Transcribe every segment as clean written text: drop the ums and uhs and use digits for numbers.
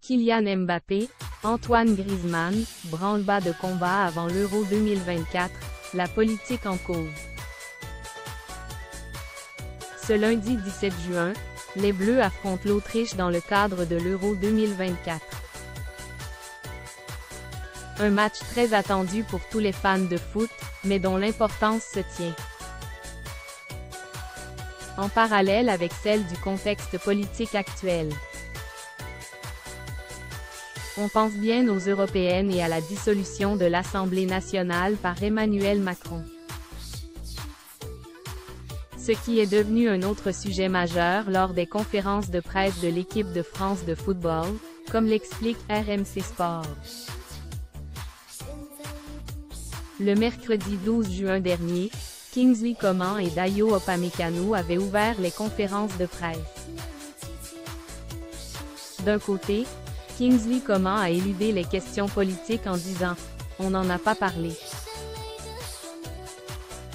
Kylian Mbappé, Antoine Griezmann, branle-bas de combat avant l'Euro 2024, la politique en cause. Ce lundi 17 juin, les Bleus affrontent l'Autriche dans le cadre de l'Euro 2024. Un match très attendu pour tous les fans de foot, mais dont l'importance se tient en parallèle avec celle du contexte politique actuel. On pense bien aux européennes et à la dissolution de l'Assemblée nationale par Emmanuel Macron. Ce qui est devenu un autre sujet majeur lors des conférences de presse de l'équipe de France de football, comme l'explique RMC Sport. Le mercredi 12 juin dernier, Kingsley Coman et Dayo Upamecano avaient ouvert les conférences de presse. D'un côté, Kingsley Coman a éludé les questions politiques en disant « On n'en a pas parlé ».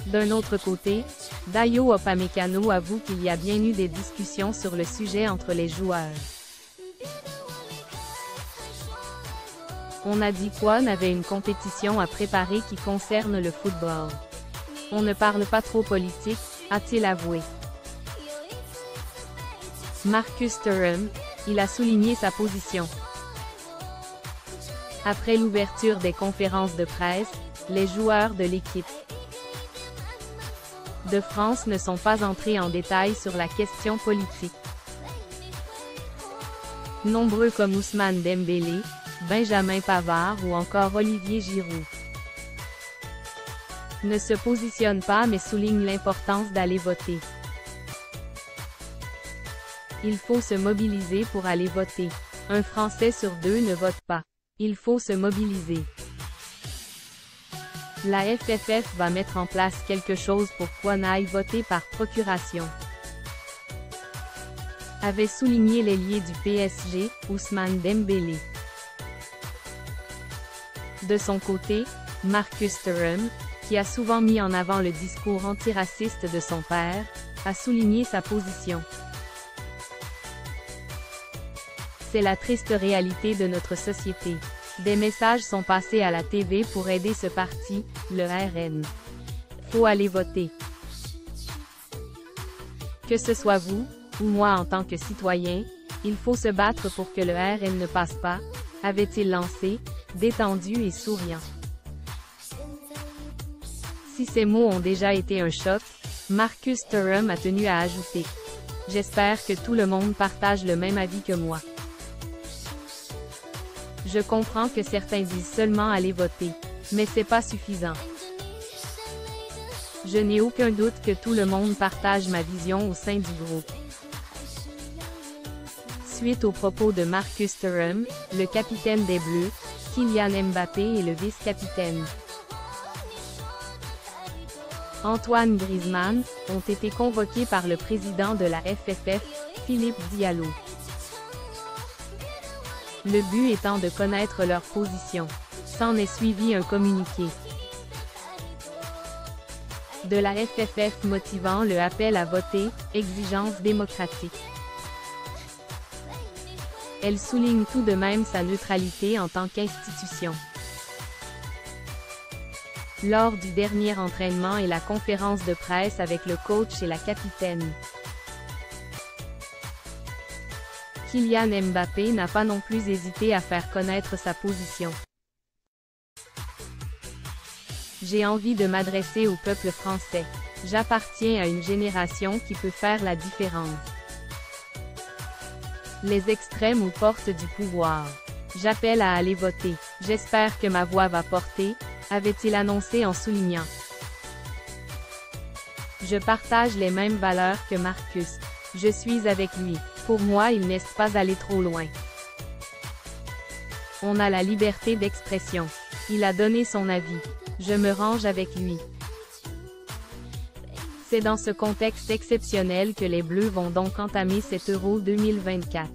D'un autre côté, Dayo Upamecano avoue qu'il y a bien eu des discussions sur le sujet entre les joueurs. On a dit qu'On avait une compétition à préparer qui concerne le football. On ne parle pas trop politique, a-t-il avoué. Marcus Thuram, il a souligné sa position. Après l'ouverture des conférences de presse, les joueurs de l'équipe de France ne sont pas entrés en détail sur la question politique. Nombreux comme Ousmane Dembélé, Benjamin Pavard ou encore Olivier Giroud ne se positionnent pas mais soulignent l'importance d'aller voter. Il faut se mobiliser pour aller voter. Un Français sur deux ne vote pas. Il faut se mobiliser. La FFF va mettre en place quelque chose pour qu'on aille voter par procuration, avait souligné l'ailier du PSG, Ousmane Dembélé. De son côté, Marcus Thuram, qui a souvent mis en avant le discours antiraciste de son père, a souligné sa position. C'est la triste réalité de notre société. Des messages sont passés à la TV pour aider ce parti, le RN. Faut aller voter. Que ce soit vous, ou moi en tant que citoyen, il faut se battre pour que le RN ne passe pas, avait-il lancé, détendu et souriant. Si ces mots ont déjà été un choc, Marcus Thuram a tenu à ajouter « J'espère que tout le monde partage le même avis que moi. Je comprends que certains disent seulement aller voter, mais c'est pas suffisant. Je n'ai aucun doute que tout le monde partage ma vision au sein du groupe. » Suite aux propos de Marcus Thuram, le capitaine des Bleus, Kylian Mbappé et le vice-capitaine Antoine Griezmann, ont été convoqués par le président de la FFF, Philippe Diallo. Le but étant de connaître leur position. S'en est suivi un communiqué de la FFF motivant le appel à voter, exigence démocratique. Elle souligne tout de même sa neutralité en tant qu'institution. Lors du dernier entraînement et la conférence de presse avec le coach et la capitaine, Kylian Mbappé n'a pas non plus hésité à faire connaître sa position. J'ai envie de m'adresser au peuple français. J'appartiens à une génération qui peut faire la différence. Les extrêmes aux portes du pouvoir. J'appelle à aller voter. J'espère que ma voix va porter, avait-il annoncé en soulignant. Je partage les mêmes valeurs que Marcus. Je suis avec lui. Pour moi, il n'est pas allé trop loin. On a la liberté d'expression. Il a donné son avis. Je me range avec lui. C'est dans ce contexte exceptionnel que les Bleus vont donc entamer cet Euro 2024.